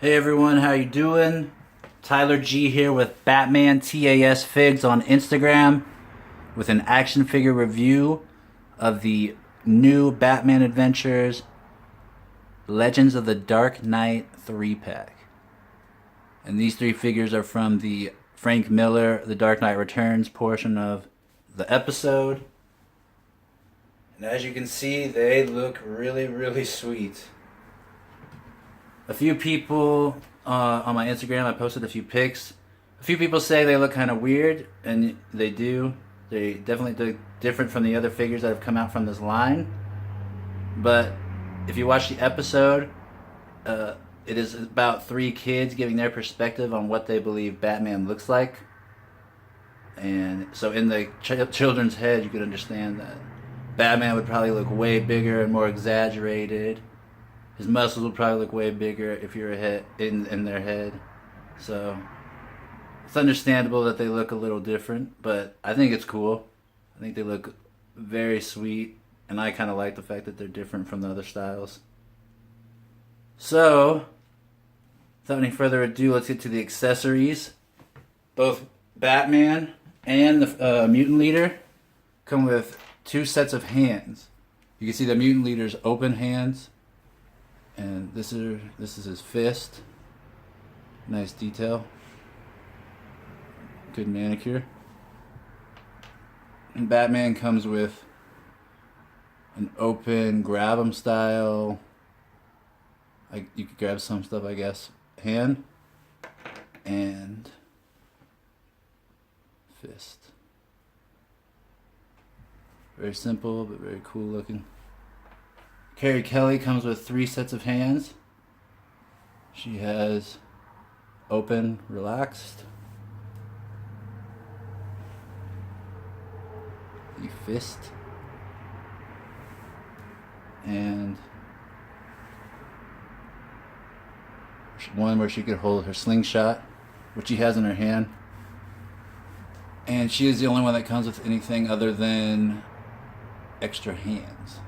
Hey everyone, how you doing? Tyler G here with Batman TAS Figs on Instagram with an action figure review of the new Batman Adventures Legends of the Dark Knight 3-pack. And these three figures are from the Frank Miller The Dark Knight Returns portion of the episode. And as you can see, they look really sweet. A few people on my Instagram, I posted a few pics. A few people say they look kind of weird, and they do. They definitely look different from the other figures that have come out from this line. But if you watch the episode, it is about three kids giving their perspective on what they believe Batman looks like. And so in the children's head, you could understand that Batman would probably look way bigger and more exaggerated. His muscles would probably look way bigger if you're in their head. So it's understandable that they look a little different, but I think it's cool. I think they look very sweet, and I kind of like the fact that they're different from the other styles. So, without any further ado, let's get to the accessories. Both Batman and the Mutant Leader come with two sets of hands. You can see the Mutant Leader's open hands. And this is his fist. Nice detail. Good manicure. And Batman comes with an open grab 'em style. Like you could grab some stuff, I guess. Hand and fist. Very simple but very cool looking. CARRIE Kelly comes with three sets of hands. She has open, relaxed, the fist, and one where she could hold her slingshot, which she has in her hand. And she is the only one that comes with anything other than extra hands.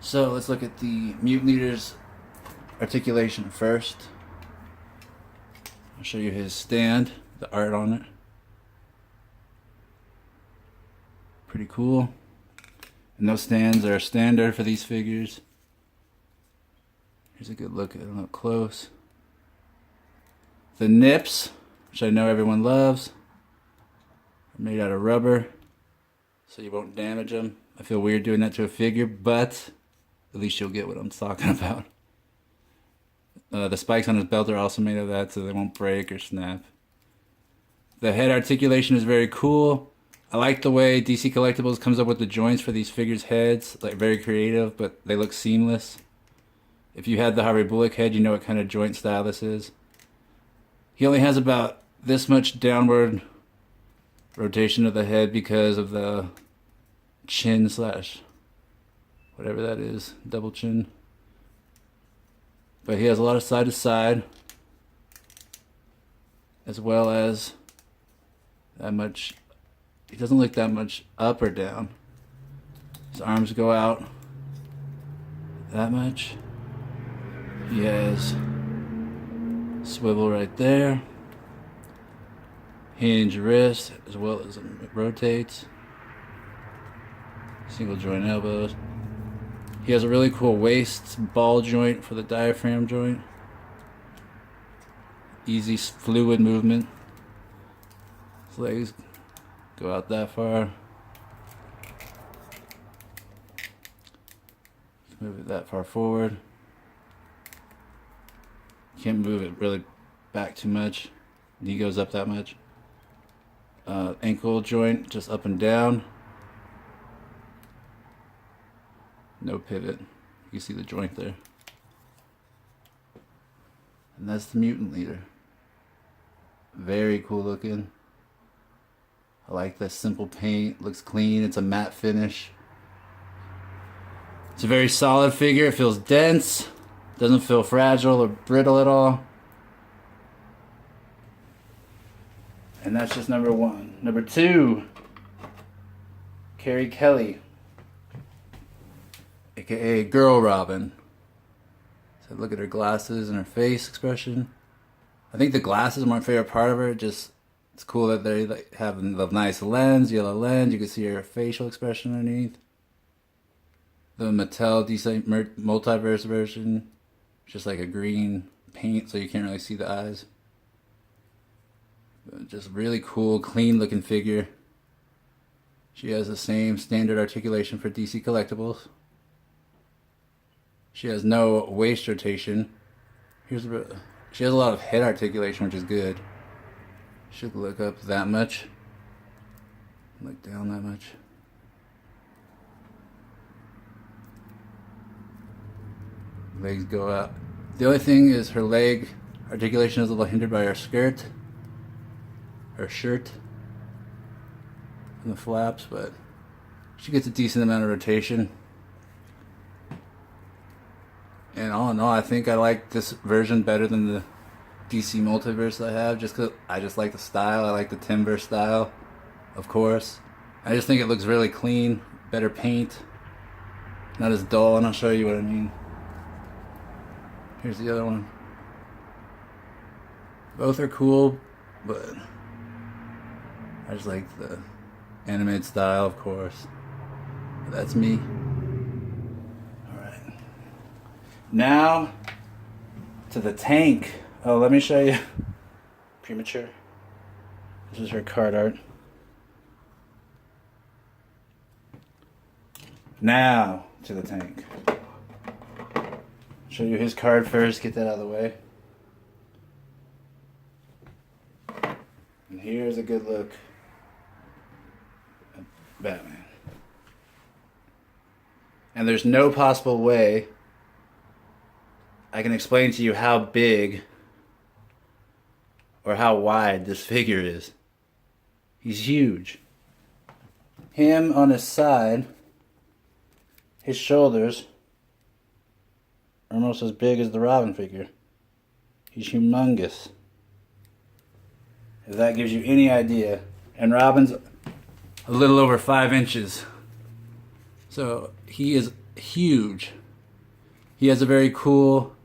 So let's look at the Mutant Leader's articulation first. I'll show you his stand, the art on it. Pretty cool. And those stands are standard for these figures. Here's a good look at them up close. The nips, which I know everyone loves, are made out of rubber, so you won't damage them. I feel weird doing that to a figure, but at least you'll get what I'm talking about. The spikes on his belt are also made of that, so they won't break or snap. The head articulation is very cool. I like the way DC Collectibles comes up with the joints for these figures' heads. Like, very creative, but they look seamless. If you had the Harvey Bullock head, you know what kind of joint style this is. He only has about this much downward rotation of the head because of the chin slash whatever that is, double chin. But he has a lot of side to side, as well as that much. He doesn't look that much up or down. His arms go out that much. He has swivel right there, hinge wrist, as well as it rotates. Single joint elbows. He has a really cool waist ball joint for the diaphragm joint. Easy fluid movement. His legs go out that far. Move it that far forward. Can't move it really back too much. Knee goes up that much. Ankle joint just up and down. No pivot. You see the joint there. And that's the Mutant Leader. Very cool looking. I like the simple paint. Looks clean. It's a matte finish. It's a very solid figure. It feels dense. Doesn't feel fragile or brittle at all. And that's just number one. Number two, CARRIE Kelly, aka Girl Robin. So look at her glasses and her face expression. I think the glasses are my favorite part of her. Just it's cool that they like have the nice lens, yellow lens. You can see her facial expression underneath. The Mattel DC Multiverse version, just like a green paint, so you can't really see the eyes. But just really cool, clean looking figure. She has the same standard articulation for DC collectibles. She has no waist rotation. She has a lot of head articulation, which is good. Should look up that much. Look down that much. Legs go out. The only thing is her leg articulation is a little hindered by her skirt. Her shirt. And the flaps, but she gets a decent amount of rotation. And all in all, I think I like this version better than the DC Multiverse I have, just because I just like the style. I like the Timber style, of course. I just think it looks really clean, better paint, not as dull, and I'll show you what I mean. Here's the other one. Both are cool, but I just like the animated style, of course. But that's me. Alright. Now to the tank. Oh, let me show you. Premature. This is her card art. Now to the tank. Show you his card first, get that out of the way. And here's a good look at Batman. And there's no possible way I can explain to you how big or how wide this figure is. He's huge. Him on his side, his shoulders are almost as big as the Robin figure. He's humongous. If that gives you any idea. And Robin's a little over 5 inches. So he is huge. He has a very cool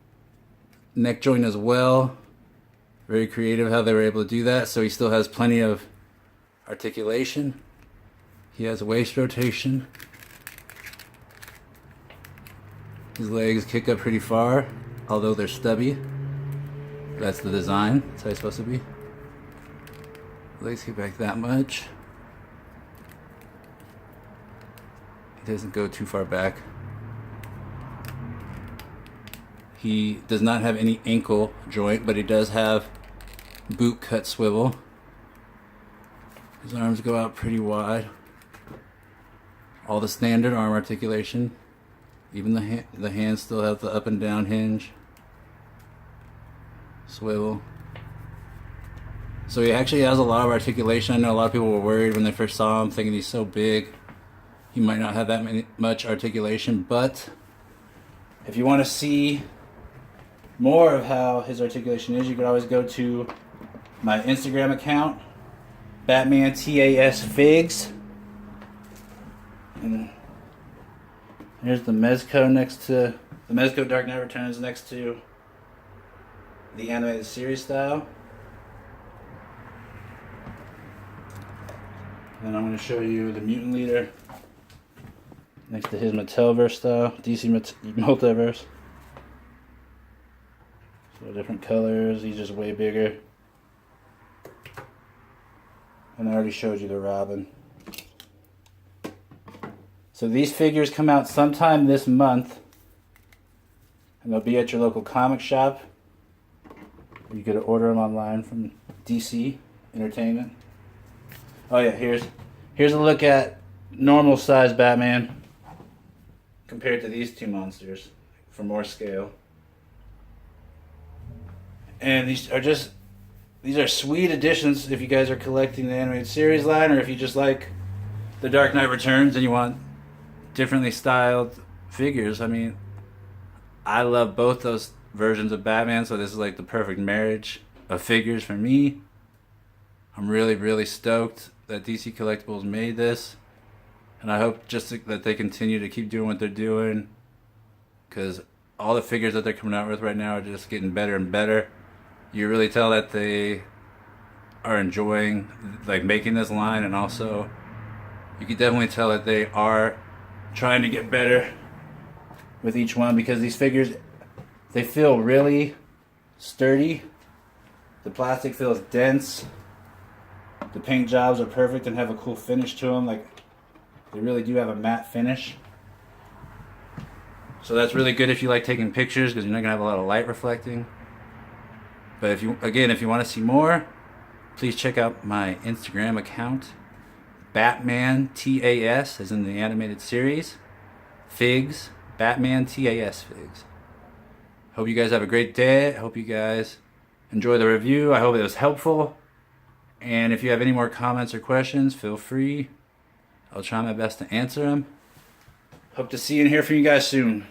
neck joint as well. Very creative how they were able to do that. So he still has plenty of articulation. He has waist rotation. His legs kick up pretty far, although they're stubby. That's the design. That's how it's supposed to be. Legs kick back that much. He doesn't go too far back. He does not have any ankle joint, but he does have boot cut swivel. His arms go out pretty wide. All the standard arm articulation. Even the hands still have the up and down hinge. Swivel. So he actually has a lot of articulation. I know a lot of people were worried when they first saw him, thinking he's so big he might not have that much articulation, but if you want to see more of how his articulation is, you could always go to my Instagram account, Batman TAS Figs. And here's the Mezco next to the Mezco Dark Knight Returns next to the animated series style. And I'm going to show you the Mutant Leader next to his Mattelverse style, DC Multiverse. So different colors, he's just way bigger. And I already showed you the Robin. So these figures come out sometime this month. And they'll be at your local comic shop. You could order them online from DC Entertainment. Oh yeah, here's a look at normal size Batman compared to these two monsters for more scale. And these are sweet additions if you guys are collecting the animated series line, or if you just like the Dark Knight Returns and you want differently styled figures. I mean, I love both those versions of Batman, so this is like the perfect marriage of figures for me. I'm really, really stoked that DC Collectibles made this, and I hope that they continue to keep doing what they're doing, because all the figures that they're coming out with right now are just getting better and better. You really tell that they are enjoying like making this line, and also you can definitely tell that they are trying to get better with each one, because these figures, they feel really sturdy. The plastic feels dense. The paint jobs are perfect and have a cool finish to them. Like, they really do have a matte finish. So that's really good if you like taking pictures, because you're not gonna have a lot of light reflecting. But if you want to see more, please check out my Instagram account, Batman TAS, as in the animated series, Figs, Batman TAS Figs. Hope you guys have a great day. I hope you guys enjoy the review. I hope it was helpful. And if you have any more comments or questions, feel free. I'll try my best to answer them. Hope to see and hear from you guys soon.